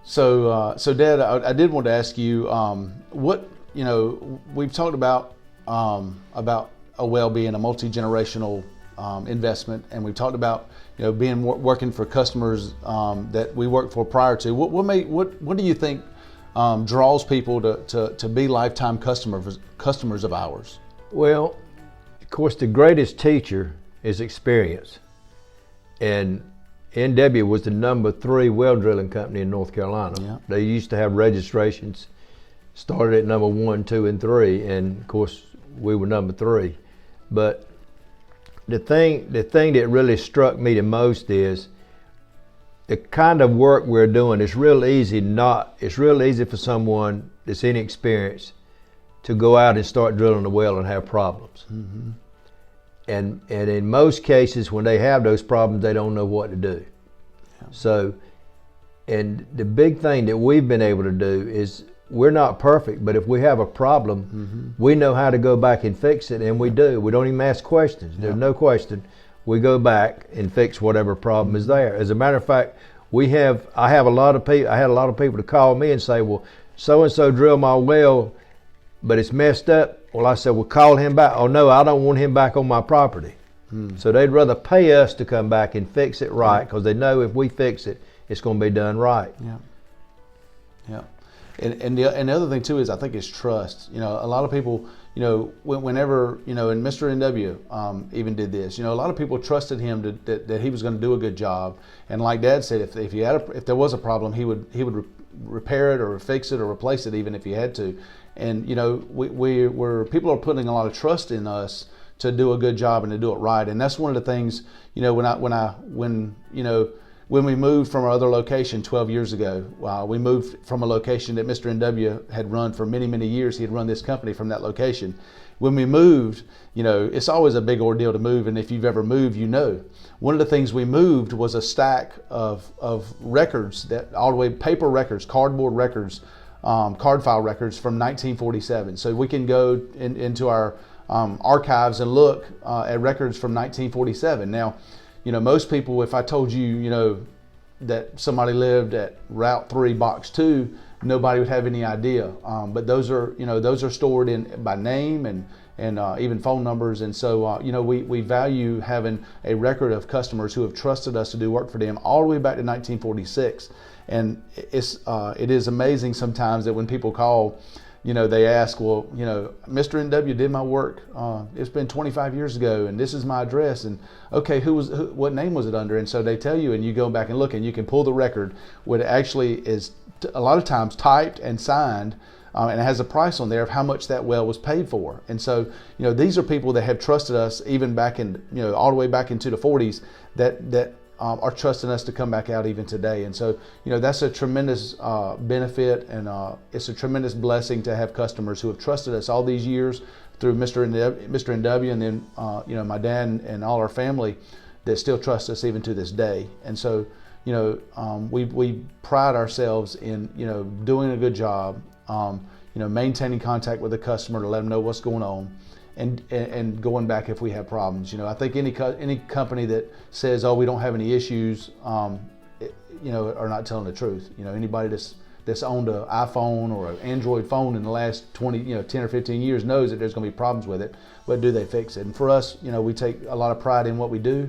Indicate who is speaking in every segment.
Speaker 1: So Dad, I did want to ask you, what, we've talked about a well being a multi-generational investment, and we've talked about, working for customers that we worked for prior to. What do you think draws people to be lifetime customers of ours?
Speaker 2: Well, of course, the greatest teacher is experience, and NW was the number 3 well drilling company in North Carolina.
Speaker 1: Yeah.
Speaker 2: They used to have registrations, started at number 1, 2, and 3, and of course we were number 3. But the thing that really struck me the most is the kind of work we're doing. It's real easy for someone that's inexperienced to go out and start drilling a well and have problems.
Speaker 1: Mm-hmm.
Speaker 2: And in most cases, when they have those problems, they don't know what to do.
Speaker 1: Yeah.
Speaker 2: So, and the big thing that we've been able to do is, we're not perfect, but if we have a problem,
Speaker 1: mm-hmm.
Speaker 2: we know how to go back and fix it, and we do. We don't even ask questions.
Speaker 1: Yeah.
Speaker 2: There's no question. We go back and fix whatever problem is there. As a matter of fact, I had a lot of people to call me and say, well, so-and-so drilled my well, but it's messed up. Well, I said, well, call him back. Oh, no, I don't want him back on my property. So they'd rather pay us to come back and fix it right, because they know if we fix it, it's going to be done right.
Speaker 1: Yeah. Yeah. And the other thing too is, I think, is trust. A lot of people, whenever, and Mr. NW even did this. A lot of people trusted him that he was going to do a good job. And like Dad said, if there was a problem, he would repair it or fix it or replace it, even if he had to. And people are putting a lot of trust in us to do a good job and to do it right. And that's one of the things, when we moved from our other location 12 years ago, we moved from a location that Mr. NW had run for many, many years. He had run this company from that location. When we moved, it's always a big ordeal to move, and if you've ever moved, one of the things we moved was a stack of records, that all the way paper records, cardboard records, card file records from 1947. So we can go into our archives and look at records from 1947. Now, most people, if I told you, that somebody lived at Route 3, Box 2, nobody would have any idea. But those are stored by name and even phone numbers. And so, we value having a record of customers who have trusted us to do work for them all the way back to 1946. And it is amazing sometimes that when people call, they ask, well, Mr. NW did my work. It's been 25 years ago, and this is my address. And okay, what name was it under? And so they tell you, and you go back and look, and you can pull the record, what actually is a lot of times typed and signed, and it has a price on there of how much that well was paid for. And so, these are people that have trusted us even back in, all the way back into the 40s, that are trusting us to come back out even today. And so, that's a tremendous benefit, and it's a tremendous blessing to have customers who have trusted us all these years through Mr. NW, and then, my dad and all our family that still trust us even to this day. And so, we pride ourselves in, doing a good job, maintaining contact with the customer to let them know what's going on, and going back if we have problems. I think any company that says, oh, we don't have any issues, are not telling the truth. Anybody that's owned an iPhone or an Android phone in the last 10 or 15 years knows that there's going to be problems with it, but do they fix it? And for us, we take a lot of pride in what we do.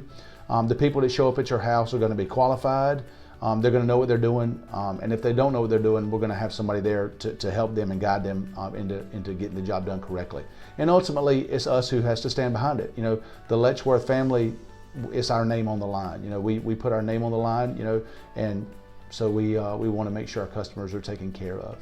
Speaker 1: The people that show up at your house are going to be qualified. They're going to know what they're doing, and if they don't know what they're doing, we're going to have somebody there to help them and guide them into getting the job done correctly. And ultimately, it's us who has to stand behind it. The Letchworth family, it's our name on the line. We put our name on the line. And so we want to make sure our customers are taken care of.